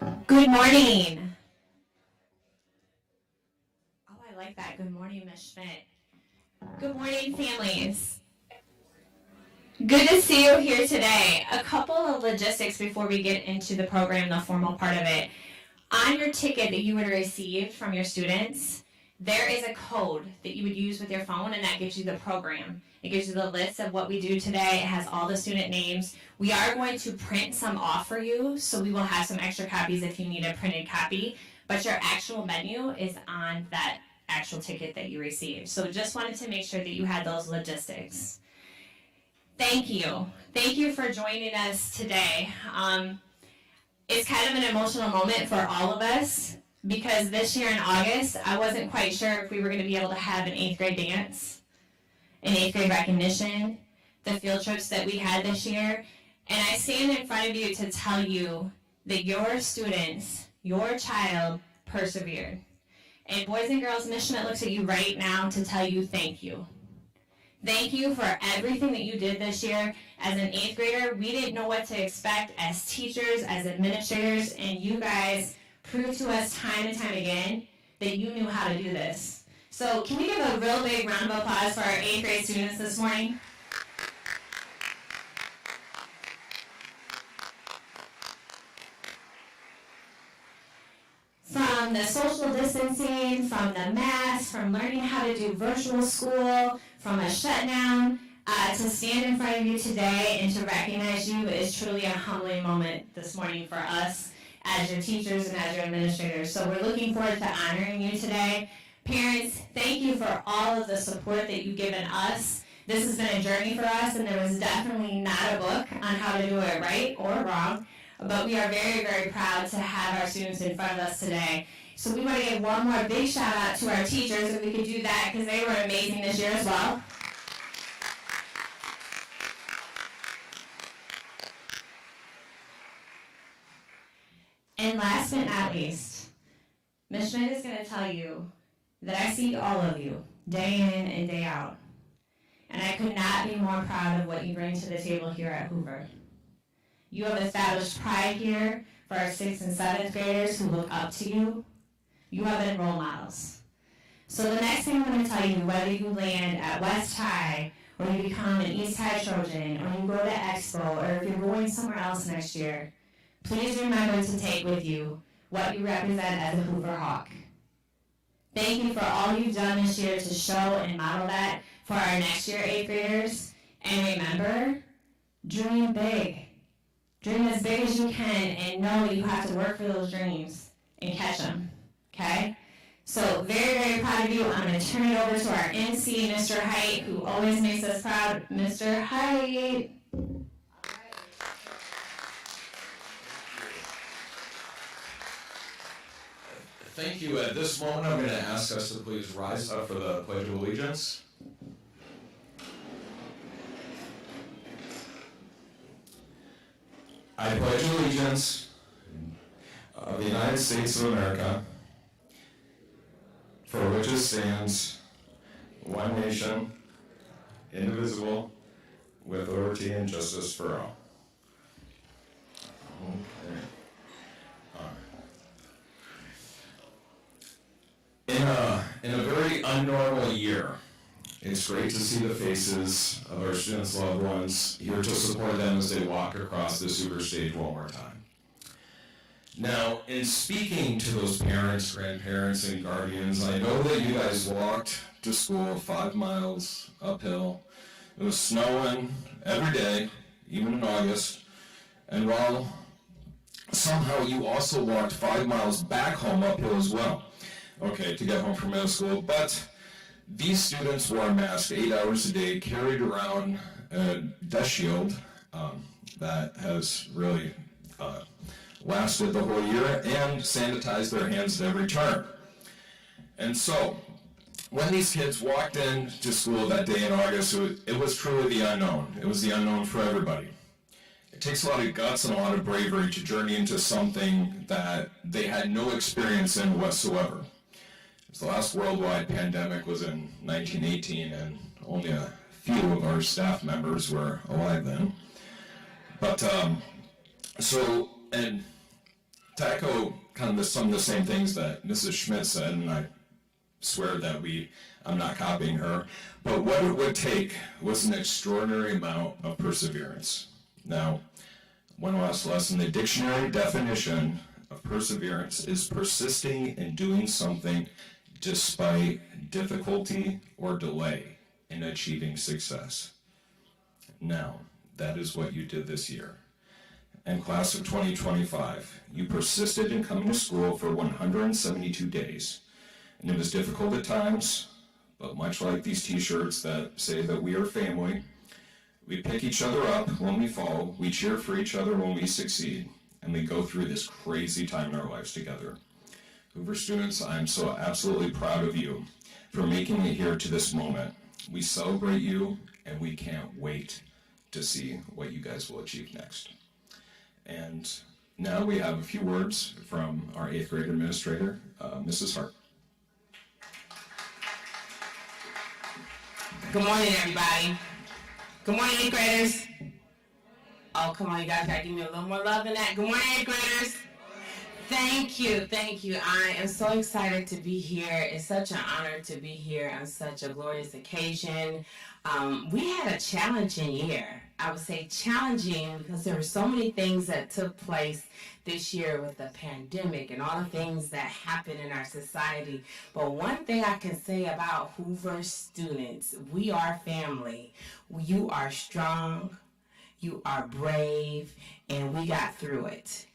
Good morning. Oh, I like that. Good morning, Ms. Schmidt. Good morning, families. Good to see you here today. A couple of logistics before we get into the program, the formal part of it. On your ticket that you would receive from your students, there is a code that you would use with your phone, and that gives you the program. It gives you the list of what we do today. It has all the student names. We are going to print some off for you, so we will have some extra copies if you need a printed copy, but your actual menu is on that actual ticket that you received. So just wanted to make sure that you had those logistics. Thank you. Thank you for joining us today. It's kind of an emotional moment for all of us because this year in August, I wasn't quite sure if we were going to be able to have an 8th grade dance, an 8th grade recognition, the field trips that we had this year. And I stand in front of you to tell you that your students, your child, persevered. And boys and girls, Ms. Schmidt looks at you right now to tell you thank you. Thank you for everything that you did this year. As an 8th grader, we didn't know what to expect as teachers, as administrators, and you guys proved to us time and time again that you knew how to do this. So can we give a real big round of applause for our 8th grade students this morning? From the social distancing, from the masks, from learning how to do virtual school, from a shutdown, to stand in front of you today and to recognize you is truly a humbling moment this morning for us as your teachers and as your administrators. So we're looking forward to honoring you today. Parents, thank you for all of the support that you've given us. This has been a journey for us, and there was definitely not a book on how to do it right or wrong. But we are very, very proud to have our students in front of us today. So we want to give one more big shout out to our teachers, if we could do that, because they were amazing this year as well. And last but not least, Ms. Schmidt is going to tell you that I see all of you day in and day out. And I could not be more proud of what you bring to the table here at Hoover. You have established pride here for our 6th and 7th graders who look up to you. You have been role models. So the next thing I'm going to tell you, whether you land at West High, or you become an East High Trojan, or you go to Expo, or if you're going somewhere else next year, please remember to take with you what you represent as a Hoover Hawk. Thank you for all you've done this year to show and model that for our next year 8th graders. And remember, dream big. Dream as big as you can and know that you have to work for those dreams and catch them, okay? So very, very proud of you. I'm going to turn it over to our MC, Mr. Height, who always makes us proud. Mr. Height. Thank you. At this moment, I'm going to ask us to please rise up for the Pledge of Allegiance. I pledge allegiance of the United States of America, for which it stands, one nation, indivisible, with liberty and justice for all. Okay. In a very unnormal year, it's great to see the faces of our students' loved ones here to support them as they walk across this Hoover stage one more time. Now, in speaking to those parents, grandparents, and guardians, I know that you guys walked to school 5 miles uphill. It was snowing every day, even in August, and while somehow you also walked 5 miles back home uphill as well. Okay, to get home from middle school, but these students wore a mask 8 hours a day, carried around a dust shield that has really lasted the whole year, and sanitized their hands at every turn. And so, when these kids walked in to school that day in August, it was truly the unknown. It was the unknown for everybody. It takes a lot of guts and a lot of bravery to journey into something that they had no experience in whatsoever. The last worldwide pandemic was in 1918, and only a few of our staff members were alive then. But, and To echo kind of some of the same things that Mrs. Schmidt said, and I swear that I'm not copying her, but what it would take was an extraordinary amount of perseverance. Now, one last lesson, the dictionary definition of perseverance is persisting in doing something despite difficulty or delay in achieving success. Now, that is what you did this year. And class of 2025, you persisted in coming to school for 172 days. And it was difficult at times, but much like these t-shirts that say that we are family, we pick each other up when we fall, we cheer for each other when we succeed, and we go through this crazy time in our lives together. Hoover students, I'm so absolutely proud of you for making it here to this moment. We celebrate you, and we can't wait to see what you guys will achieve next. And now we have a few words from our 8th grade administrator, Mrs. Hart. Good morning, everybody. Good morning, 8th graders. Oh, come on, you guys gotta give me a little more love than that. Good morning, 8th graders. Thank you. I am so excited to be here. It's such an honor to be here on such a glorious occasion. We had a challenging year. I would say challenging because there were so many things that took place this year with the pandemic and all the things that happen in our society. But one thing I can say about Hoover students, we are family. You are strong, you are brave, and we got through it.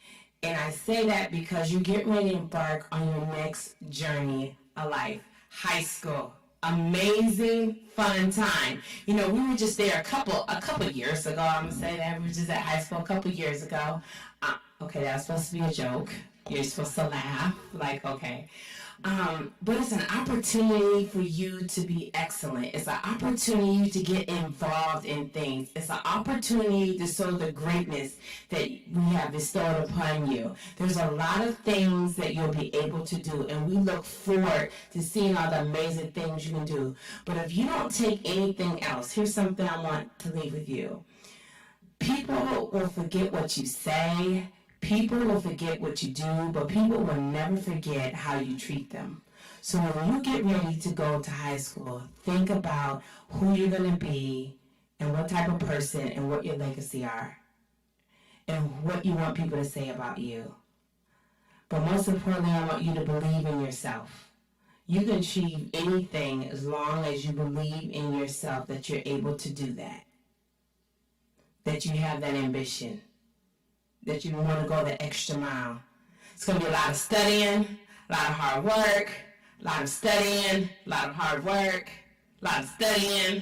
And I say that because you get ready to embark on your next journey of life, high school. Amazing, fun time. You know, we were just there a couple years ago. I'm gonna say that we were just at high school a couple years ago. Okay, that was supposed to be a joke. You're supposed to laugh, like, okay. But it's an opportunity for you to be excellent. It's an opportunity to get involved in things. It's an opportunity to show the greatness that we have bestowed upon you. There's a lot of things that you'll be able to do, and we look forward to seeing all the amazing things you can do. But if you don't take anything else, here's something I want to leave with you. People will forget what you say. People will forget what you do, but people will never forget how you treat them. So when you get ready to go to high school, think about who you're going to be and what type of person and what your legacy are and what you want people to say about you. But most importantly, I want you to believe in yourself. You can achieve anything as long as you believe in yourself that you're able to do that, that you have that ambition, that you want to go the extra mile. It's going to be a lot of studying, a lot of hard work, a lot of studying, a lot of hard work, a lot of studying,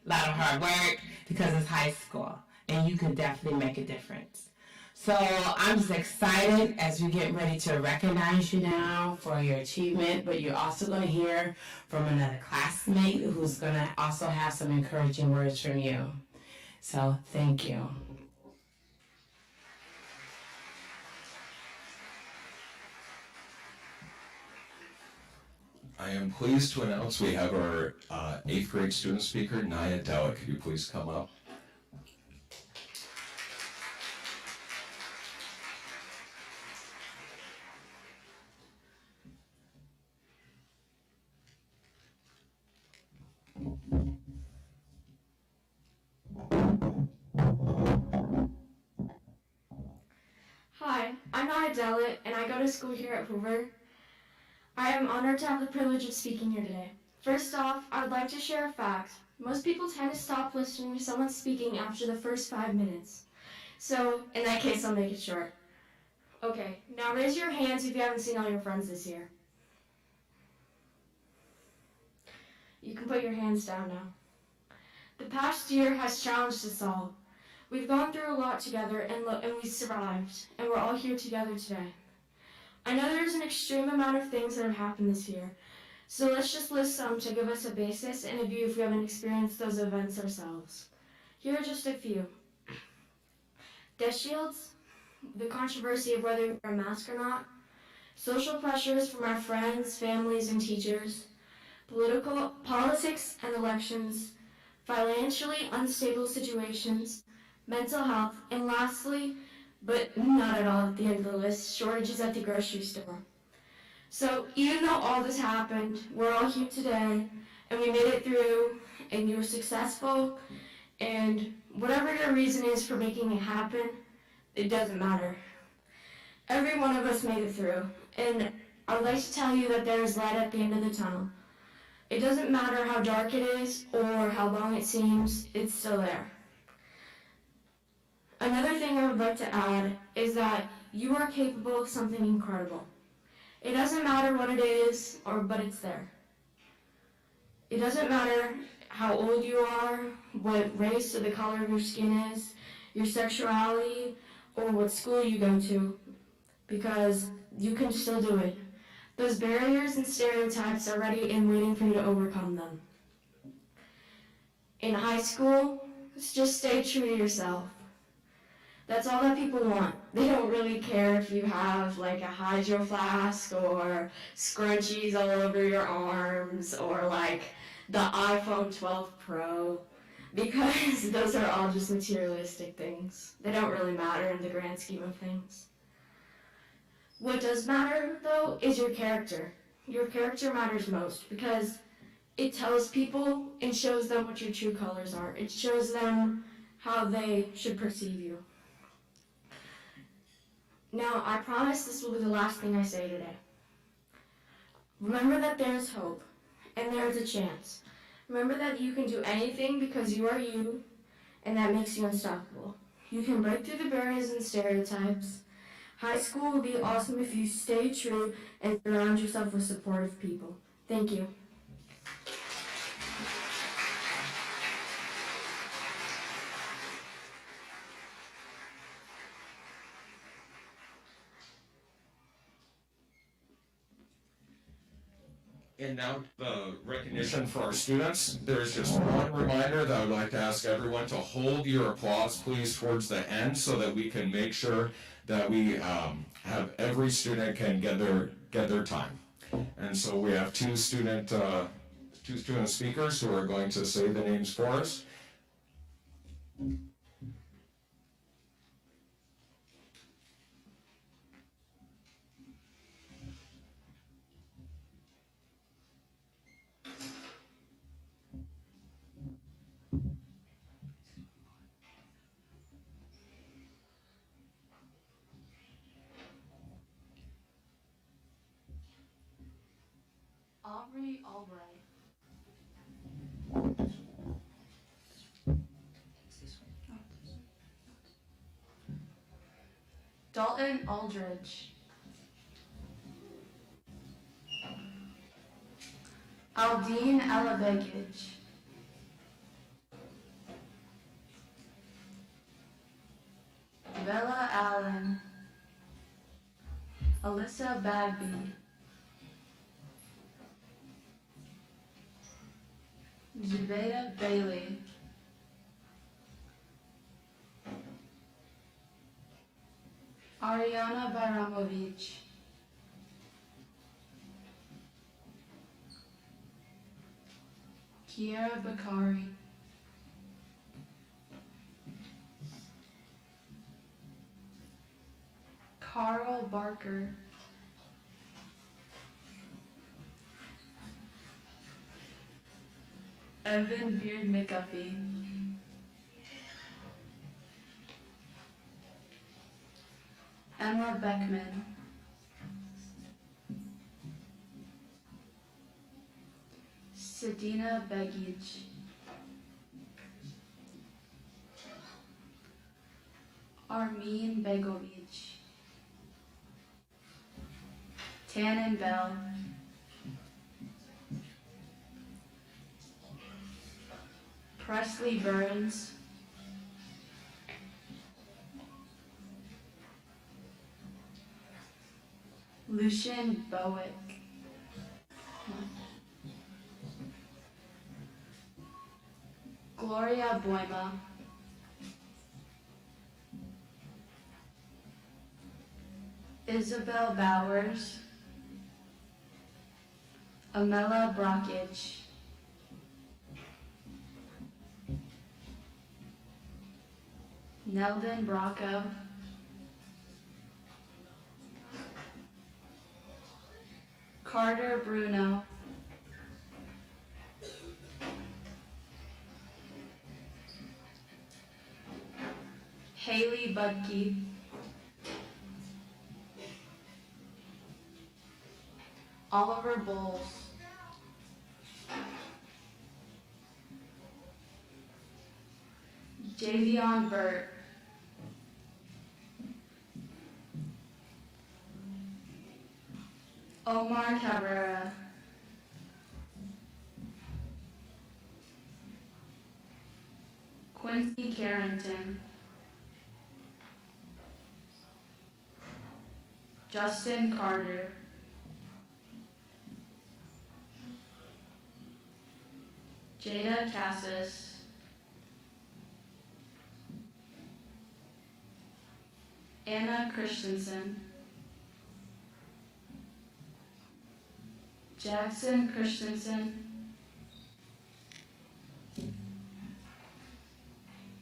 a lot of hard work, because it's high school, and you can definitely make a difference. So I'm just excited as we get ready to recognize you now for your achievement, but you're also going to hear from another classmate who's going to also have some encouraging words from you. So thank you. I am pleased to announce we have our 8th grade student speaker, Naya Della. Could you please come up? Hi, I'm Naya Della, and I go to school here at Hoover. I am honored to have the privilege of speaking here today. First off, I would like to share a fact. Most people tend to stop listening to someone speaking after the first 5 minutes. So, in that case, I'll make it short. Okay, now raise your hands if you haven't seen all your friends this year. You can put your hands down now. The past year has challenged us all. We've gone through a lot together and we survived, and we're all here together today. I know there's an extreme amount of things that have happened this year, so let's just list some to give us a basis and a view if we haven't experienced those events ourselves. Here are just a few. Death shields, the controversy of whether we wear a mask or not, social pressures from our friends, families, and teachers, politics and elections, financially unstable situations, mental health, and lastly, but not at all at the end of the list. Shortages at the grocery store. So even though all this happened, we're all here today, and we made it through, and you were successful, and whatever your reason is for making it happen, it doesn't matter. Every one of us made it through, and I would like to tell you that there is light at the end of the tunnel. It doesn't matter how dark it is or how long it seems, it's still there. Another thing I would like to add is that you are capable of something incredible. It doesn't matter what it is, but it's there. It doesn't matter how old you are, what race or the color of your skin is, your sexuality, or what school you go to, because you can still do it. Those barriers and stereotypes are ready and waiting for you to overcome them. In high school, just stay true to yourself. That's all that people want. They don't really care if you have like a hydro flask or scrunchies all over your arms or like the iPhone 12 Pro, because those are all just materialistic things. They don't really matter in the grand scheme of things. What does matter, though, is your character. Your character matters most because it tells people and shows them what your true colors are. It shows them how they should perceive you. Now, I promise this will be the last thing I say today. Remember that there is hope, and there is a chance. Remember that you can do anything because you are you, and that makes you unstoppable. You can break through the barriers and stereotypes. High school will be awesome if you stay true and surround yourself with supportive people. Thank you. And now the recognition for our students. There's just one reminder that I would like to ask everyone to hold your applause, please, towards the end so that we can make sure that we have every student can get their time. And so we have two student speakers who are going to say the names for us. Aubrey Albright. Dalton Aldridge. Aldine Alabegic. Bella Allen. Alyssa Bagby. Juveda Bailey. Ariana Baramovic. Kiera Bakari. Carl Barker. Evan Beard McGuffey. Emma Beckman. Sedina Begic. Armin Begovic. Tannen Bell. Presley Burns. Lucian Bowick. Gloria Boima. Isabel Bowers. Amela Brockage. Neldon Bracco. Carter Bruno. Haley Budke. Oliver Bowles. Javion Burt. Omar Cabrera. Quincy Carrington. Justin Carter. Jada Cassis. Anna Christensen. Jackson Christensen.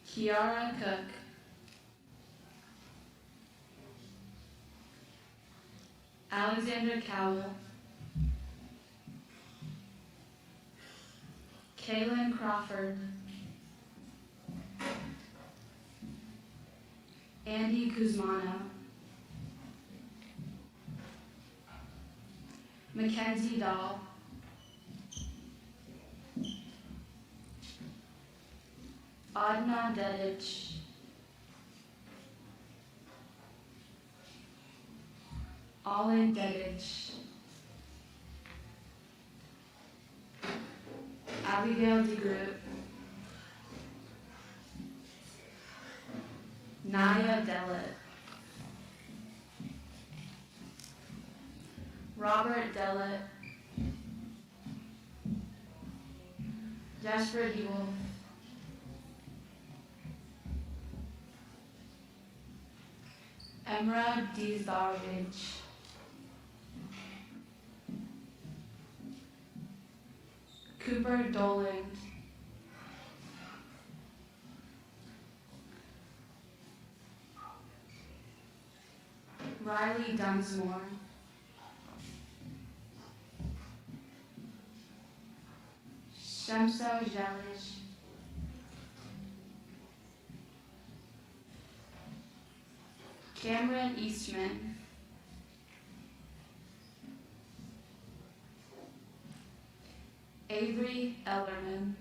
Kiara Cook. Alexander Cowell. Kaylin Crawford. Andy Guzmano. Mackenzie Dahl. Adna Dedic. Olin Dedic. Abigail DeGroot. Naya Dellett. Robert Dellett. Jasper Ewell. Emra Dizarvich. Cooper Doling. Riley Dunsmore. Shamso Jalish. Cameron Eastman. Avery Ellerman.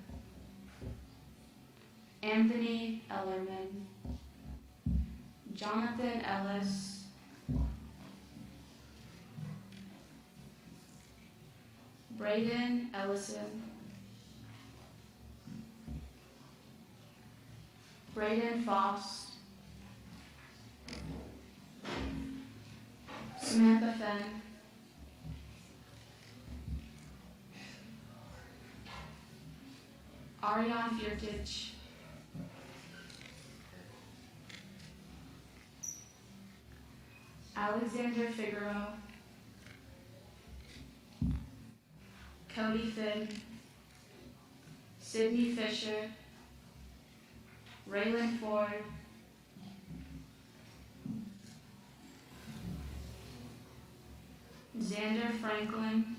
Anthony Ellerman. Jonathan Ellis. Braden Ellison. Braden Foss. Samantha Fenn. Ariane Fiertich. Alexander Figueroa. Cody Finn. Sydney Fisher. Raylan Ford. Xander Franklin.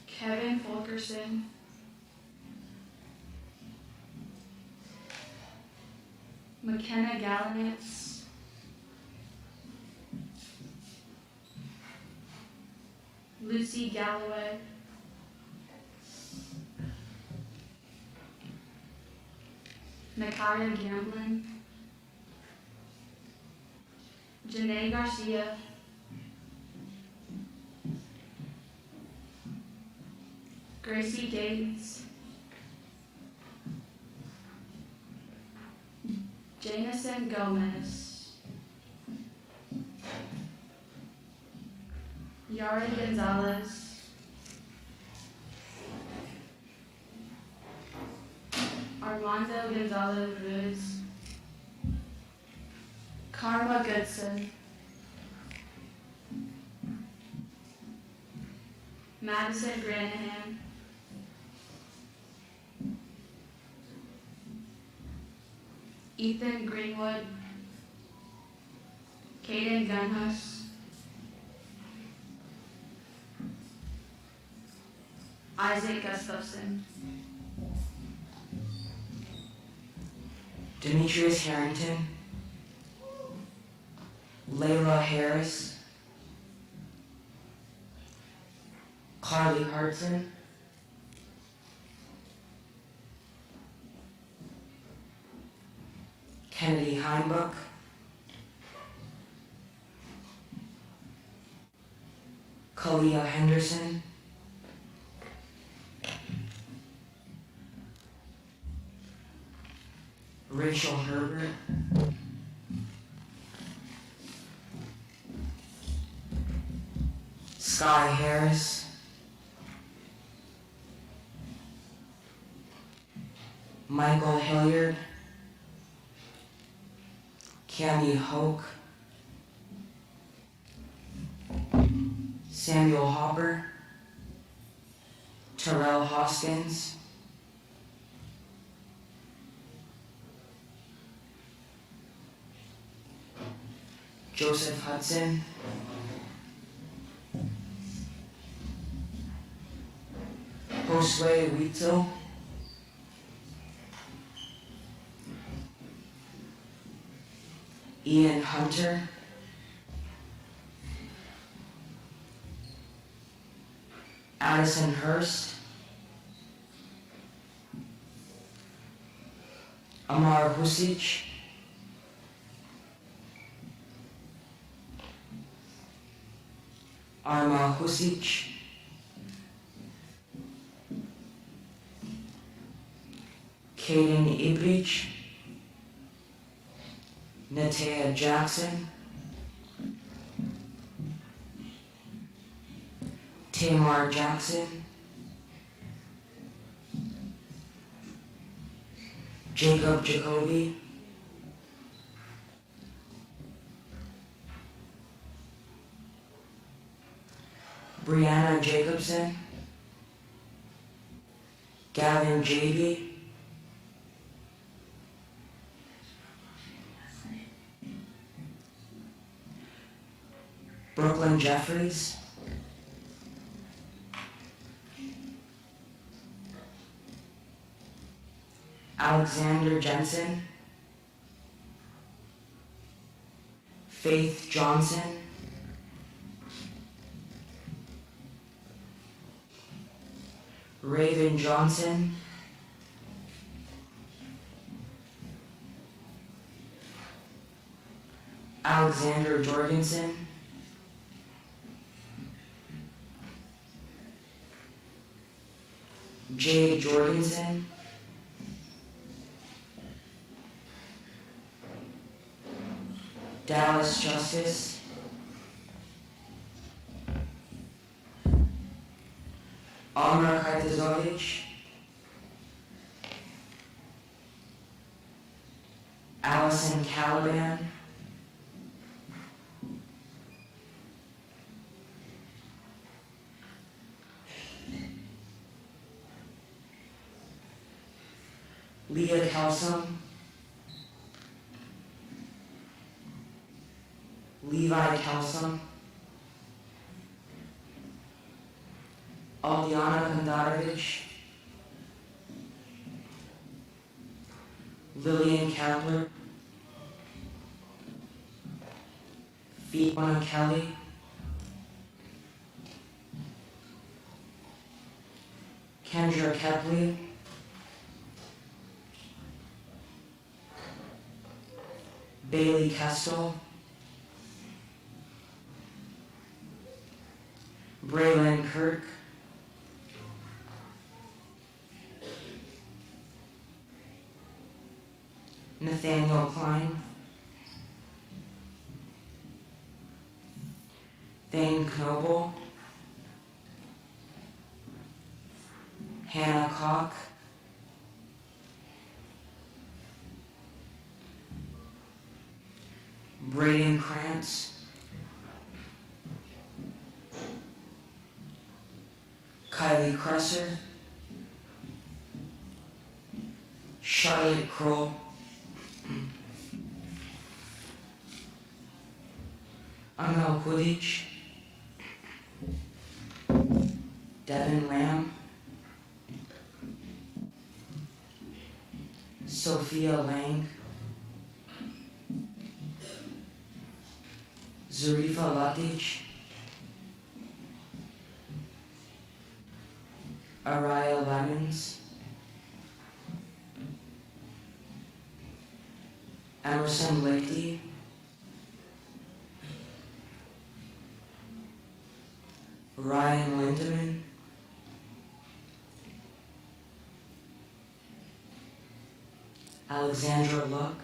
Kevin Fulkerson. McKenna Galanitz. Lucy Galloway. Nakaya Gamblin. Janae Garcia. Gracie Gates. Janison Gomez. Yara Gonzalez. Armando Gonzalez Ruz. Karma Goodson. Madison Granahan. Ethan Greenwood. Caden Gunhus, Isaac Gustafson, Demetrius Harrington, Layla Harris, Carly Hartson, Kennedy Heimbuck, Kalia Henderson, Rachel Herbert, Sky Harris, Michael Hilliard, Cami Hoke, Samuel Hopper, Terrell Hoskins, Joseph Hudson, Josue Huito, Ian Hunter, Addison Hurst, Amar Husic, Arma Husic, Kaden Ibrich, Natea Jackson, Tamar Jackson, Jacob Jacoby, Brianna Jacobson, Gavin Jaby, Brooklyn Jeffries, Alexander Jensen, Faith Johnson, Raven Johnson, Alexander Jorgensen, Jade Jorgensen, Dallas Justice, Amr Kajtazovic, Allison Caliban, Leah Kelsom, Levi Kelsom, Aldiana Kondarovich, Lillian Kapler, Fiona Kelly, Kendra Kepley, Bailey Kestel, Braylon Kirk, Nathaniel Klein, Thane Knoble, Hannah Koch, Braden Krantz, Kylie Cresser, Charlotte Kroll, Amel Quidditch, Devin Lamb, Sophia Lang, Zarifa Latic, Araya Lemons, Emerson Lichty, Ryan Lindeman, Alexandra Luck,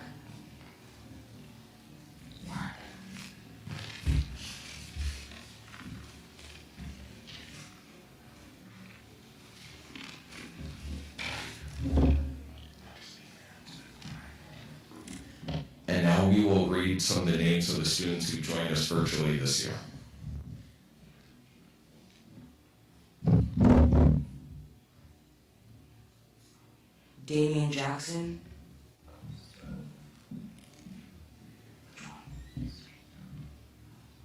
And now we will read some of the names of the students who joined us virtually this year. Damian Jackson,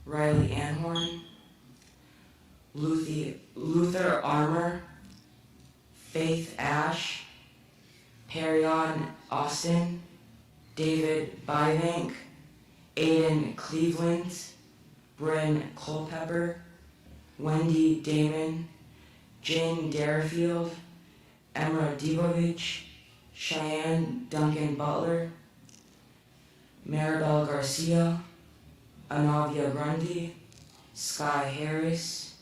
Riley Anhorn, Luther Armour, Faith Ash, Perion Austin, David Bybank, Aiden Cleveland, Bryn Culpepper, Wendy Damon, Jane Darfield, Emra Divovich, Cheyenne Duncan Butler, Maribel Garcia, Anavia Grundy, Sky Harris,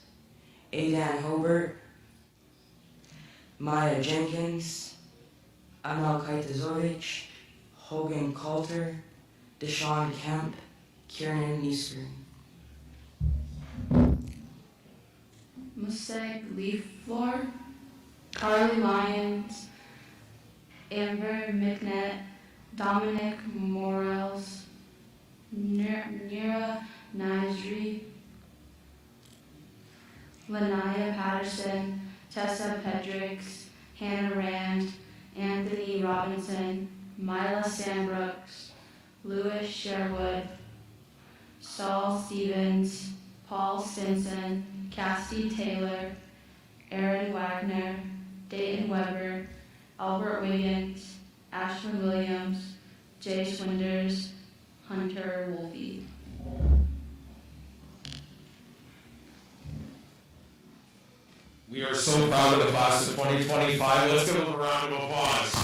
Aidan Hobart, Maya Jenkins, Amal Kaitazovich, Hogan Coulter, Deshaun Kemp, Kieran Eastern. Museg Leaflore, Carly Lyons, Amber McNett, Dominic Morels, Nira Nasri, Lanaya Patterson, Tessa Pedricks, Hannah Rand, Anthony Robinson, Mila Sandbrooks, Louis Sherwood, Saul Stevens, Paul Stinson, Cassie Taylor, Aaron Wagner, Dayton Weber, Albert Wiggins, Ashland Williams, Jay Swinders, Hunter Wolfe. We are so proud of the class of 2025. Let's give them a round of applause.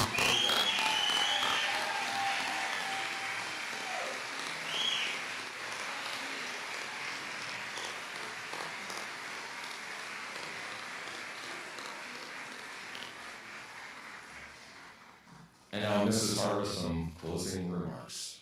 And now Mrs. Harvest, some closing remarks.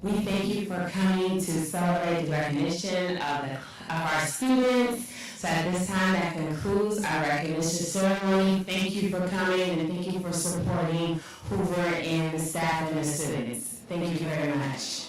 We thank you for coming to celebrate the recognition of our students. So at this time, that concludes our recognition ceremony. Thank you for coming and thank you for supporting Hoover and the staff and the students. Thank you very much.